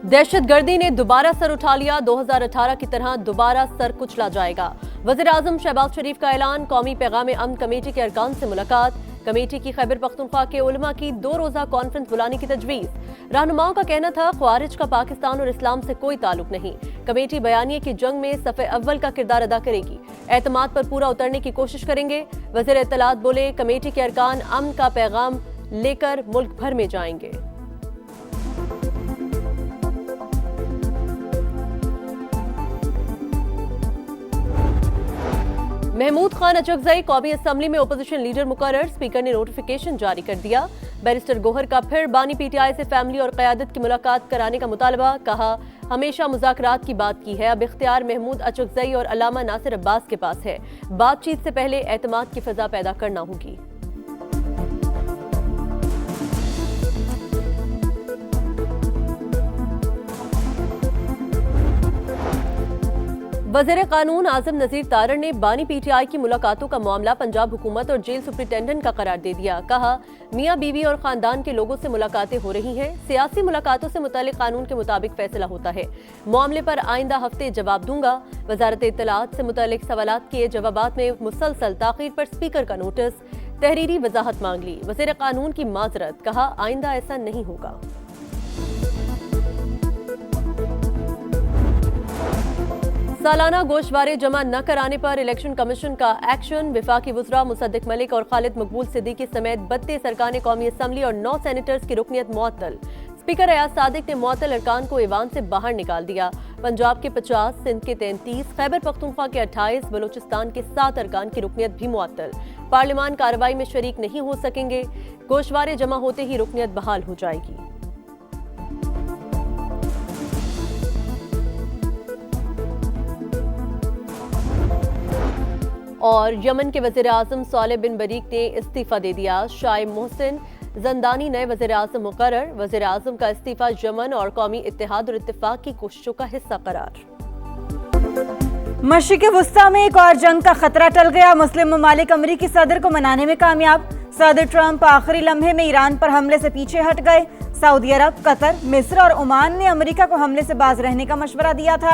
दहशतगर्दी ने दोबारा सर उठा लिया। 2018 की तरह दोबारा सर कुचला जाएगा। वज़ीर आज़म शहबाज शरीफ का ऐलान। कौमी पैगाम अमन कमेटी के अरकान से मुलाकात। कमेटी की खैबर पख्तूनख्वा के उलमा की 2 रोज़ा कॉन्फ्रेंस बुलाने की तजवीज़। रहनुमाओं का कहना था ख्वारिज का पाकिस्तान और इस्लाम से कोई ताल्लुक नहीं। कमेटी बयानिए की जंग में सफ़े अव्वल का किरदार अदा करेगी। एतमाद पर पूरा उतरने की कोशिश करेंगे। वज़ीर इत्तलात बोले, कमेटी के अरकान अमन का पैगाम लेकर मुल्क भर में जाएंगे। महमूद खान अचकजई कौमी असम्बली में ओपोजिशन लीडर मुकर्रर। स्पीकर ने नोटिफिकेशन जारी कर दिया। बैरिस्टर गोहर का फिर बानी पीटीआई से फैमिली और क़यादत की मुलाकात कराने का मुतालबा। कहा, हमेशा मुज़ाकरात की बात की है, अब इख्तियार महमूद अचकजई और अल्लामा नासिर अब्बास के पास है। बातचीत से पहले एतमाद की फ़ज़ा पैदा करना होगी। वज़ीर कानून आज़म नज़ीर तारड़ ने बानी पीटीआई की मुलाकातों का मामला पंजाब हुकूमत और जेल सुप्रिंटेंडेंट का करार दे दिया। कहा, मियाँ बीवी और खानदान के लोगों से मुलाकातें हो रही हैं। सियासी मुलाकातों से मुतालिक कानून के मुताबिक फैसला होता है। मामले पर आइंदा हफ्ते जवाब दूंगा। वजारत इत्तलात से मुतालिक सवालात के जवाबात में मुसलसल ताख़ीर पर स्पीकर का नोटिस। तहरीरी वजाहत मांग ली। वज़ीर कानून की माजरत। कहा, आइंदा ऐसा नहीं होगा। सालाना गोशवारे जमा न कराने पर इलेक्शन कमीशन का एक्शन। वफाकी वज़रा मुसद्दिक मलिक और खालिद मकबूल सिद्दीकी समेत 32 अरकान कौमी असम्बली और 9 सेनेटर्स की रुकनियत मुअत्तल। स्पीकर अयाज सादिक ने मुअत्तल अरकान को ईवान से बाहर निकाल दिया। पंजाब के 50, सिंध के 33, खैबर पख्तूनख्वा के 28, बलूचिस्तान के 7 अरकान की रुकनियत भी मुअत्तल। पार्लियामान कार्रवाई में शरीक नहीं हो सकेंगे। गोशवारे जमा होते ही रुकनियत बहाल हो जाएगी। और यमन के वज़ीर आज़म सालेह बिन बरीक ने इस्तीफा दे दिया। शाइब मोहसिन जंदानी नए वज़ीर आज़म मुकर्रर। वज़ीर आज़म का इस्तीफा यमन और कौमी इत्तेहाद और इत्तेफाक की कोशिशों का हिस्सा करार। मशरिक़ वुस्ता में एक और जंग का खतरा टल गया। मुस्लिम ममालिक अमरीकी सदर को मनाने में कामयाब। सदर ट्रंप आखिरी लम्हे में ईरान पर हमले से पीछे हट गए। सऊदी अरब, कतर, मिस्र और ओमान ने अमेरिका को हमले से बाज रहने का मशवरा दिया था।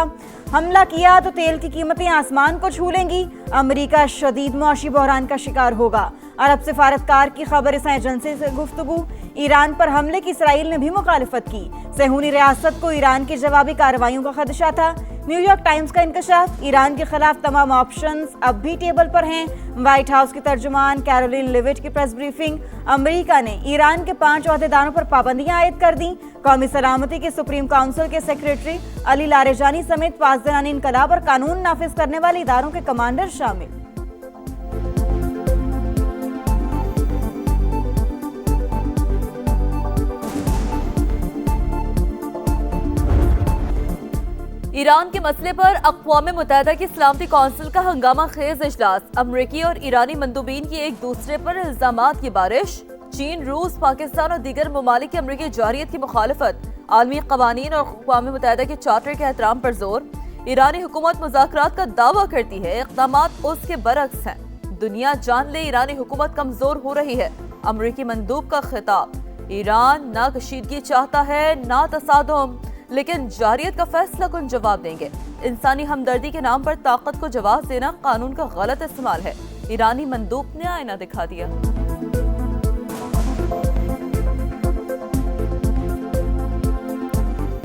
हमला किया तो तेल की कीमतें आसमान को छू लेंगी। अमेरिका शदीद मुआशी बहरान का शिकार होगा। अरब सिफारतकार की खबर रसां एजेंसी से गुफ्तगू। ईरान पर हमले की इसराइल ने भी मुखालिफत की। सेहूनी रियासत को ईरान की जवाबी कार्रवाइयों का खदशा था। न्यूयॉर्क टाइम्स का इंकशाफ। ईरान के खिलाफ तमाम ऑप्शंस अब भी टेबल पर हैं। व्हाइट हाउस की तर्जुमान कैरोलिन लिविट की प्रेस ब्रीफिंग। अमेरिका ने ईरान के 5 ओहदेदारों पर पाबंदियां आयद कर दी। कौमी सलामती के सुप्रीम काउंसिल के सेक्रेटरी अली लारेजानी समेत 5 दरानी इनकलाब और कानून नाफिज करने वाले इदारों के कमांडर शामिल। ईरान के मसले पर अक़वाम मुत्तहिदा की सलामती कौंसिल का हंगामा खेज इजलास। अमरीकी और ईरानी मंदूबीन की एक दूसरे पर इल्जामात की बारिश। चीन, रूस, पाकिस्तान और दीगर ममालिक की अमरीकी जारियत की मुखालफत। आलमी कवानीन और अक़वाम मुत्तहिदा के चार्टर के एहतराम पर जोर। ईरानी हुकूमत मुज़ाकरात का दावा करती है, इक़दामात उसके बरक्स हैं। दुनिया जान ले, ईरानी हुकूमत कमजोर हो रही है। अमरीकी मंदूब का खिताब। ईरान ना कशीदगी चाहता है ना तसादुम, लेकिन जारियत का फैसला कुन जवाब देंगे। इंसानी हमदर्दी के नाम पर ताकत को जवाब देना कानून का गलत इस्तेमाल है। ईरानी मंदूब ने आईना दिखा दिया।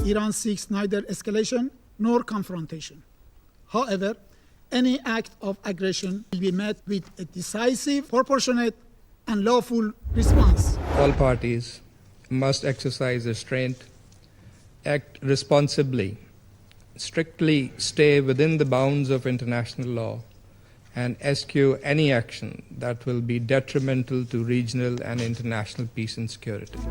Iran seeks neither escalation nor confrontation. However, any act of aggression will be met with a decisive, proportionate, and lawful response. All parties must exercise restraint, act responsibly, strictly stay within the bounds of international law, and eschew any action that will be detrimental to regional and international peace and security.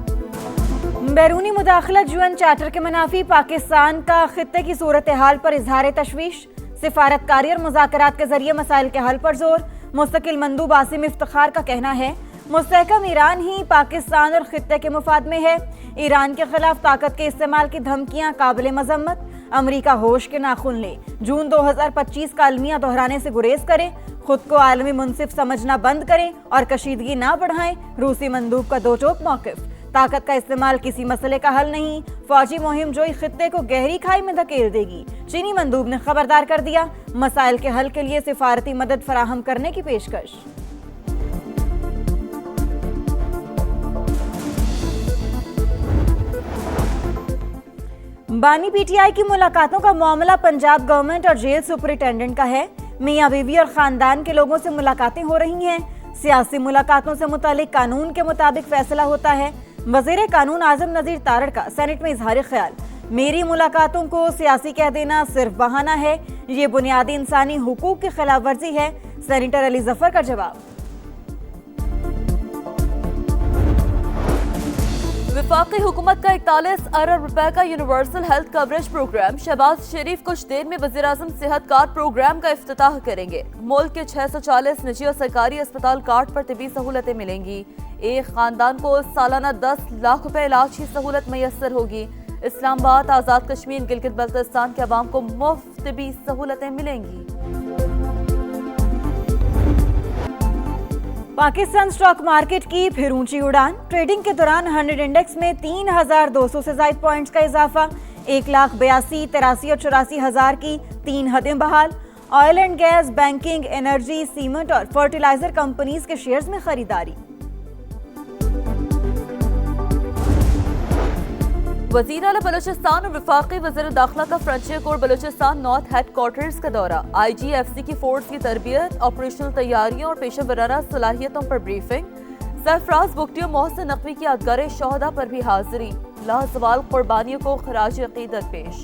बैरूनी मुदाखलत UN charter के मनाफी। पाकिस्तान का खित्ते की सूरत हाल पर इजहार तशवीश। सिफारतकारी और मुज़ाकरात के जरिए मसाइल के हल पर जोर। मुस्तकिल मंदूब आसिम इफ्तिखार का कहना है, मुस्तहकम ईरान ही पाकिस्तान और खित्ते के मुफाद में है। ईरान के खिलाफ ताकत के इस्तेमाल की धमकियां काबिल मजम्मत। अमरीका होश के नाखून ले। जून 2025 का अलमिया दोहराने से गुरेज करे। खुद को आलमी मुनसिफ समझना बंद करें और कशीदगी ना बढ़ाएं। रूसी मंदूब का दो टोक मौक़िफ़। ताकत का इस्तेमाल किसी मसले का हल नहीं। फौजी मुहिम जोई खित्ते को गहरी खाई में धकेल देगी। चीनी मंदूब ने खबरदार कर दिया, मसाइल के हल के लिए सिफारती मदद फराहम करने की पेशकश। बानी पीटीआई की मुलाकातों का मामला पंजाब गवर्नमेंट और जेल सुपरिटेंडेंट का है। मियां बीवी और खानदान के लोगों से मुलाकातें हो रही हैं। सियासी मुलाकातों से मुतालिक कानून के मुताबिक फैसला होता है। वजीर कानून आजम नजीर तारड़ का सेनेट में इजहार ख्याल, मेरी मुलाकातों को सियासी कह देना सिर्फ बहाना है, ये बुनियादी इंसानी हुकूक की खिलाफ वर्जी है। सेनेटर अली जफर का जवाब। वफाकी हुकूमत का 41 अरब रुपए का universal health coverage programme. Shehbaz Sharif कुछ देर में वज़ीर-ए-आज़म सेहत कार्ड प्रोग्राम का इफ्तिताह करेंगे। मुल्क के 640 निजी और सरकारी अस्पताल कार्ड पर तिबी सहूलतें मिलेंगी। एक खानदान को सालाना 10 लाख रुपए इलाज की सहूलत मैसर होगी। इस्लामाबाद, आज़ाद कश्मीर, गिलगित बल्तिस्तान के अवाम को मुफ्त तिबी सहूलतें मिलेंगी। पाकिस्तान स्टॉक मार्केट की फिर ऊंची उड़ान। ट्रेडिंग के दौरान 100 इंडेक्स में 3200 से ज्यादा पॉइंट्स का इजाफा। 1,82,000, 83 और 84 हजार की 3 हदें बहाल। Oil and gas, banking, energy, cement और फर्टिलाइजर कंपनीज के शेयर्स में खरीदारी। वज़ीर आला बलूचिस्तान और वफाकी वज़ीर दाखिला का frontier core Balochistan north headquarters का दौरा। IGFC की फोर्स की तरबियत, ऑपरेशनल तैयारियों और पेशा वराना सलाहियतों पर ब्रीफिंग। सरफराज बुगटी और मोहसिन नकवी की यादगार शोहदा पर भी हाजिरी। लाजवाल कुर्बानियों को खराज अकीदत पेश।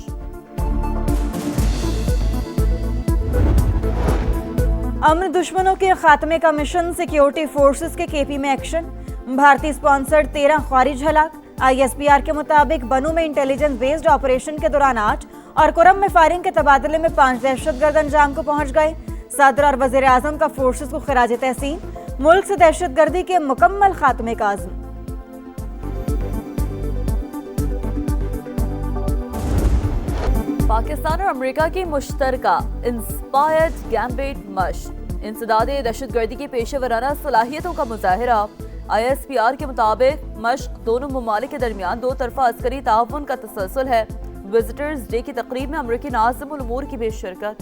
अमन दुश्मनों के खात्मे का मिशन, सिक्योरिटी फोर्सेस के KP में एक्शन। भारतीय स्पॉन्सर्ड 13 ख्वारिज हलाक। ISPR के मुताबिक बनू में इंटेलिजेंस बेस्ड ऑपरेशन के दौरान 8 और कुरम में फायरिंग के तबादले में 5 दहशतगर्द अंजाम को पहुंच गए। सदर और वजीर आजम का फोर्सेस को खिराज तहसीन। मुल्क से दहशतगर्दी के मुकम्मल खात्मे का आज़म। पाकिस्तान और अमेरिका की मुश्तरका इंस्पायर्ड गैम्बिट मशक। इंसदादे दहशतगर्दी की पेशा वराना सलाहियतों का मुजाहिरा। ISPR के मुताबिक मशक दोनों ममालिक के दरमियान 2 तरफा अस्करी ताउन का तसलसल है। विजिटर्स डे की तकरीब में अमरीकी नाज़िम उल उमूर की भी शिरकत।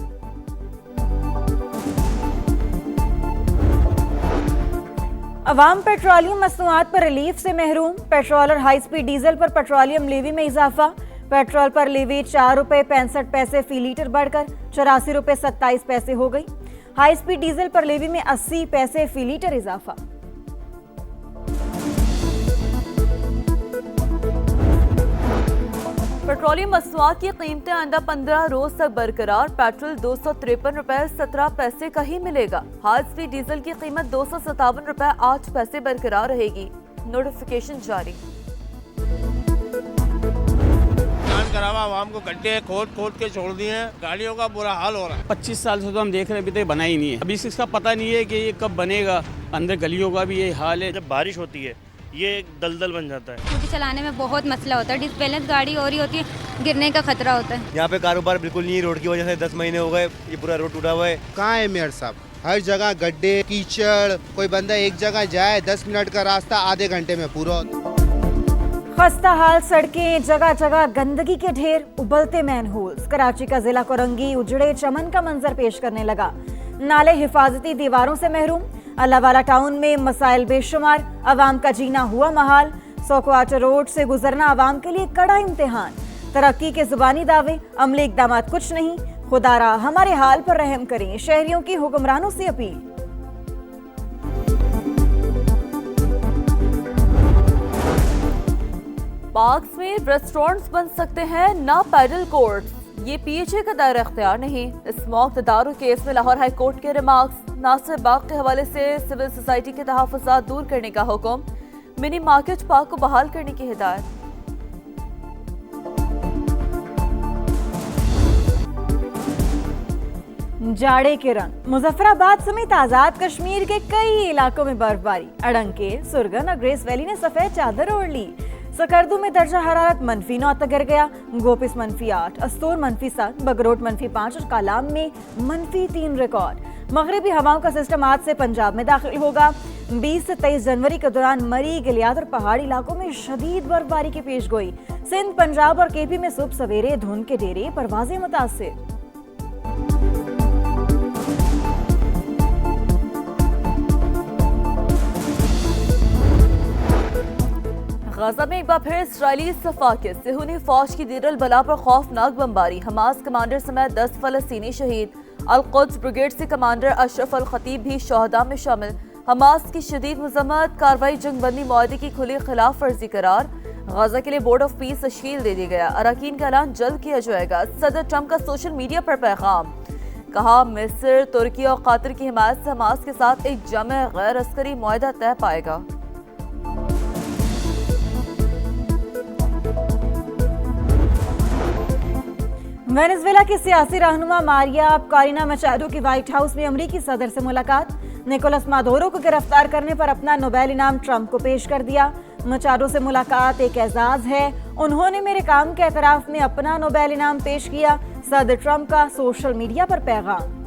अवाम पेट्रोलियम मसनूआत पर रिलीफ से महरूम। पेट्रोल और हाई स्पीड डीजल पर पेट्रोलियम लेवी में इजाफा। पेट्रोल पर लेवी 4 रुपए 65 पैसे फी लीटर बढ़कर 84 रुपए 27 पैसे हो गई। हाई स्पीड डीजल पर लेवी में 80 पैसे फी लीटर इजाफा। पेट्रोलियम मसनूआत की कीमतें आइंदा 15 रोज तक बरकरार। पेट्रोल 253 रुपए 17 पैसे का ही मिलेगा। हाई स्पीड डीजल की कीमत 257 रुपए 8 पैसे बरकरार रहेगी। नोटिफिकेशन जारी। करावा आवाम को गड्ढे खोद के छोड़ दिए हैं। गाड़ियों का बुरा हाल हो रहा है। 25 साल से तो हम देख रहे हैं, अभी तक बना ही नहीं है। अभी इसका पता नहीं है कि ये कब बनेगा। अंदर गलियों का भी यही हाल है। जब बारिश होती है ये दलदल बन जाता है। स्कूटी चलाने में बहुत मसला होता है। डिसबैलेंस गाड़ी हो रही होती है, गिरने का खतरा होता है। यहाँ पे कारोबार बिल्कुल नहीं है। रोड की वजह से 10 महीने हो गए, ये पूरा रोड टूटा हुआ है। कहाँ है मेयर साहब? हर जगह गड्ढे, कीचड़। कोई बंदा एक जगह जाए 10 मिनट का रास्ता आधे घंटे में पूरा होता। खस्ता हाल सड़कें, जगह जगह गंदगी के ढेर, उबलते मैनहोल्स। कराची का जिला कोरंगी उजड़े चमन का मंजर पेश करने लगा। नाले हिफाजती दीवारों से महरूम। अल्लाहवाला टाउन में मसाइल बेशुमार। अवाम का जीना हुआ महाल। 100 क्वार्टर रोड से गुजरना अवाम के लिए कड़ा इम्तिहान। तरक्की के जुबानी दावे, अमली इकदाम कुछ नहीं। खुदारा हमारे हाल पर रहम करें, शहरियों की हुक्मरानों से अपील। पार्क्स में रेस्टोरेंट्स बन सकते हैं, ना पैडल कोर्ट। ये PHA का दायरा इख्तियार नहीं। स्मॉग तदारुक केस में लाहौर हाई कोर्ट के रिमार्क्स। नासिर बाग के हवाले से सिविल सोसाइटी के तहफ़्फ़ुज़ात दूर करने का हुक्म। मिनी मार्केट पार्क को बहाल करने की हिदायत। जाड़े के रंग। मुजफ्फराबाद समेत आजाद कश्मीर के कई इलाकों में बर्फबारी। अड़ंके, सुरगन और ग्रेस वैली ने सफेद चादर ओढ़ ली। सकर्दू में दर्जा हरारत -9 तक गिर गया। गोपिस -8, अस्तूर -7, बगरोट -5 और कालाम में -3 रिकॉर्ड। मगरिबी हवाओं का सिस्टम आज से पंजाब में दाखिल होगा। 20 से 23 जनवरी के दौरान मरी, गिलियाद और पहाड़ी इलाकों में शदीद बर्फबारी की पेशगोई। सिंध, पंजाब और केपी में सुबह सवेरे धुंध के डेरे, परवाजें मुतासिर। गाजा में एक बार फिर इस्राएली सफाकिस सेहूनी फौज की दीर अल बला पर खौफनाक बमबारी, हमास कमांडर समेत 10 फलस्तीनी शहीद। अल-कुद्स ब्रिगेड से कमांडर अशरफ अल खतीब भी शोहदा में शामिल। हमास की शदीद मजम्मत, कार्रवाई जंगबंदी मुआहदे की खुली खिलाफ वर्जी करार। गाजा के लिए बोर्ड ऑफ पीस तश्कील दे दिया गया, अरकान का ऐलान जल्द किया जाएगा। सदर ट्रंप का सोशल मीडिया पर पैगाम, कहा मिस्र, तुर्की और कतर की हिमायत से हमास के साथ एक जमे गैर अस्करी मुआहदा तय पाएगा। वेनेजुएला की सियासी रहनुमा मारिया कॉरिना मचाडो की व्हाइट हाउस में अमेरिकी सदर से मुलाकात। निकोलस मादुरो को गिरफ्तार करने पर अपना नोबेल इनाम ट्रंप को पेश कर दिया। मचाडो से मुलाकात एक एजाज है, उन्होंने मेरे काम के एतराफ में अपना नोबेल इनाम पेश किया। सदर ट्रंप का सोशल मीडिया पर पैगाम।